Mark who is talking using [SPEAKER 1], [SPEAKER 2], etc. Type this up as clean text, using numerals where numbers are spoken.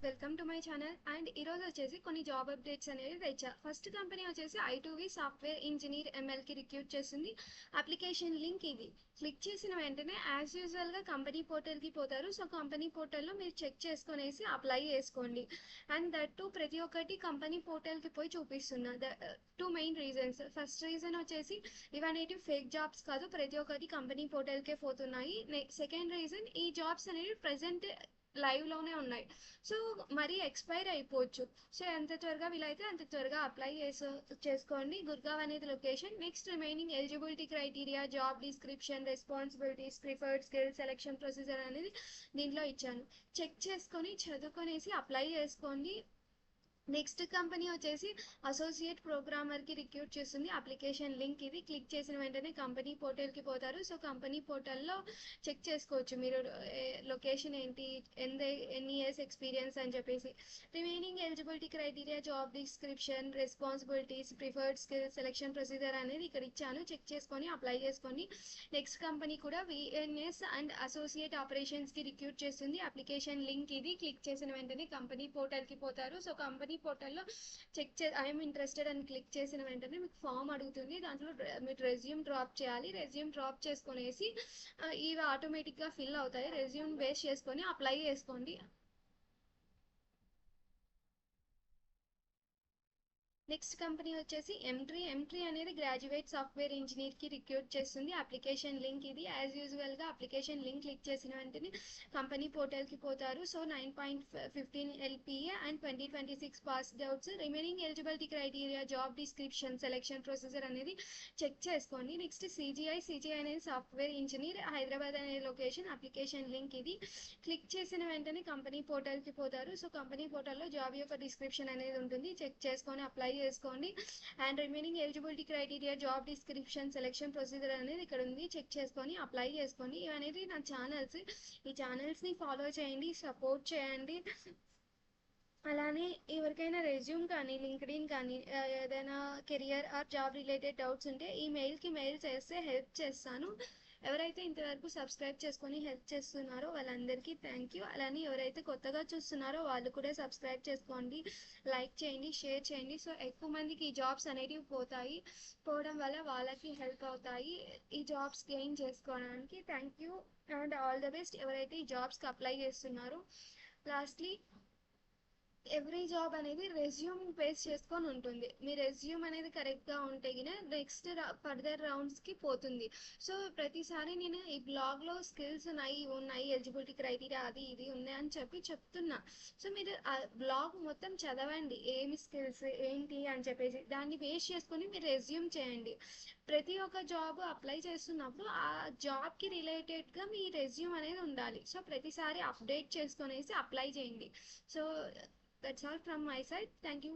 [SPEAKER 1] Welcome to my channel. And ఈరోజు వచ్చేసి కొన్ని జాబ్ అప్డేట్స్ అనేవి తెచ్చా. ఫస్ట్ కంపెనీ వచ్చేసి I2V సాఫ్ట్వేర్ ఇంజనీర్ MLకి రిక్రూట్ చేస్తుంది. అప్లికేషన్ లింక్ ఇది. క్లిక్ చేసిన వెంటనే యాజ్ యూజువల్గా కంపెనీ పోర్టల్కి పోతారు. సో కంపెనీ పోర్టల్లో మీరు చెక్ చేసుకునేసి అప్లై చేసుకోండి. అండ్ దట్ టు ప్రతి ఒక్కటి కంపెనీ పోర్టల్కి పోయి చూపిస్తున్నా. Two main reasons. First reason వచ్చేసి ఇవనేటివి ఫేక్ జాబ్స్ కాదు, ప్రతి ఒక్కటి కంపెనీ పోర్టల్కే పోతున్నాయి. సెకండ్ రీజన్, ఈ జాబ్స్ అనేవి ప్రజెంట్ లైవ్లోనే ఉన్నాయి. సో మరీ ఎక్స్పైర్ అయిపోవచ్చు. సో ఎంత త్వరగా వీలైతే అంత త్వరగా అప్లై చేసుకోండి. గుర్గావ్ అనేది location. Next remaining eligibility criteria, job description, responsibilities, preferred skill, selection procedure అనేది దీంట్లో ఇచ్చాను. చెక్ చేసుకొని చదువుకొనేసి అప్లై చేసుకోండి. నెక్స్ట్ కంపెనీ వచ్చేసి అసోసియేట్ ప్రోగ్రామర్కి రిక్రూట్ చేస్తుంది. అప్లికేషన్ లింక్ ఇది. క్లిక్ చేసిన వెంటనే కంపెనీ పోర్టల్కి పోతారు. సో కంపెనీ పోర్టల్లో చెక్ చేసుకోవచ్చు మీరు లొకేషన్ ఏంటి, ఎన్ని ఇయర్స్ ఎక్స్పీరియన్స్ అని చెప్పేసి. Remaining eligibility criteria, job description, responsibilities, preferred skill, selection procedure అనేది ఇక్కడ ఇచ్చాను. చెక్ చేసుకొని అప్లై చేసుకోండి. నెక్స్ట్ కంపెనీ కూడా VNS అండ్ అసోసియేట్ ఆపరేషన్స్కి రిక్రూట్ చేస్తుంది. అప్లికేషన్ లింక్ ఇది. క్లిక్ చేసిన వెంటనే కంపెనీ పోర్టల్కి పోతారు. సో కంపెనీ పోర్టల్లో ఐఎమ్ ఇంట్రెస్టెడ్ అని క్లిక్ చేసిన వెంటనే మీకు ఫామ్ అడుగుతుంది. దాంట్లో మీరు రెజ్యూమ్ డ్రాప్ చేయాలి. రెజ్యూమ్ డ్రాప్ చేసుకునేసి ఇవి ఆటోమేటిక్గా ఫిల్ అవుతాయి. రెజ్యూమ్ బేస్ చేసుకొని అప్లై చేసుకోండి. నెక్స్ట్ కంపెనీ వచ్చేసి M3 అనేది గ్రాడ్యుయేట్ సాఫ్ట్వేర్ ఇంజనీర్కి రిక్రూట్ చేస్తుంది. అప్లికేషన్ లింక్ ఇది. యాజ్ యూజువల్గా అప్లికేషన్ లింక్ క్లిక్ చేసిన వెంటనే కంపెనీ పోర్టల్కి పోతారు. So 9.15 LPA and 2026 passed outs. Remaining eligibility criteria, job description, selection procedure అనేది చెక్ చేసుకోండి. నెక్స్ట్ CGI అనేది సాఫ్ట్వేర్ ఇంజనీర్, హైదరాబాద్ అనే లొకేషన్. అప్లికేషన్ లింక్ ఇది. క్లిక్ చేసిన వెంటనే కంపెనీ పోర్టల్కి పోతారు. సో కంపెనీ పోర్టల్లో జాబ్ యొక్క డిస్క్రిప్షన్ అనేది ఉంటుంది. చెక్ చేసుకొని అప్లై చేసుకోండి. And remaining eligibility criteria, job description, selection procedure అనేది ఇక్కడ ఉంది. చెక్ చేసుకొని అప్లై చేసుకోండి. ఇవనేది నా ఛానల్స్. ఈ ఛానల్స్ని ఫాలో చేయండి, సపోర్ట్ చేయండి. అలానే ఎవరికైనా రెజ్యూమ్ కానీ, లింక్డ్ఇన్ కానీ, ఏదైనా career or job related doubts ఉంటే ఈ మెయిల్కి మెయిల్ చేస్తే హెల్ప్ చేస్తాను. ఎవరైతే ఇంతవరకు సబ్స్క్రైబ్ చేసుకొని హెల్ప్ చేస్తున్నారో వాళ్ళందరికీ థ్యాంక్ యూ. అలానే ఎవరైతే కొత్తగా చూస్తున్నారో వాళ్ళు కూడా సబ్స్క్రైబ్ చేసుకోండి, లైక్ చేయండి, షేర్ చేయండి. సో ఎక్కువ మందికి ఈ జాబ్స్ అనేటివి పోవడం వల్ల వాళ్ళకి హెల్ప్ అవుతాయి ఈ జాబ్స్ గెయిన్ చేసుకోవడానికి. Thank you and all the best ఎవరైతే ఈ జాబ్స్కి అప్లై చేస్తున్నారో. లాస్ట్లీ, ఎవ్రీ జాబ్ అనేది రెజ్యూమ్ బేస్ చేసుకొని ఉంటుంది. మీ రెజ్యూమ్ అనేది కరెక్ట్గా ఉంటే గిన నెక్స్ట్ ఫర్దర్ రౌండ్స్కి పోతుంది. సో ప్రతిసారి నేను ఈ బ్లాగ్లో స్కిల్స్ ఉన్నాయి, ఎలిజిబిలిటీ క్రైటీరియా అది ఇది ఉన్నాయి అని చెప్తున్నా. సో మీరు ఆ బ్లాగ్ మొత్తం చదవండి, ఏమి స్కిల్స్ ఏంటి అని చెప్పేసి దాన్ని బేస్ చేసుకొని మీరు రెజ్యూమ్ చేయండి. ప్రతి ఒక్క జాబ్ అప్లై చేస్తున్నప్పుడు ఆ జాబ్కి రిలేటెడ్గా మీ రెజ్యూమ్ అనేది ఉండాలి. సో ప్రతిసారి అప్డేట్ చేసుకునేసి అప్లై చేయండి. So that's all from my side. Thank you.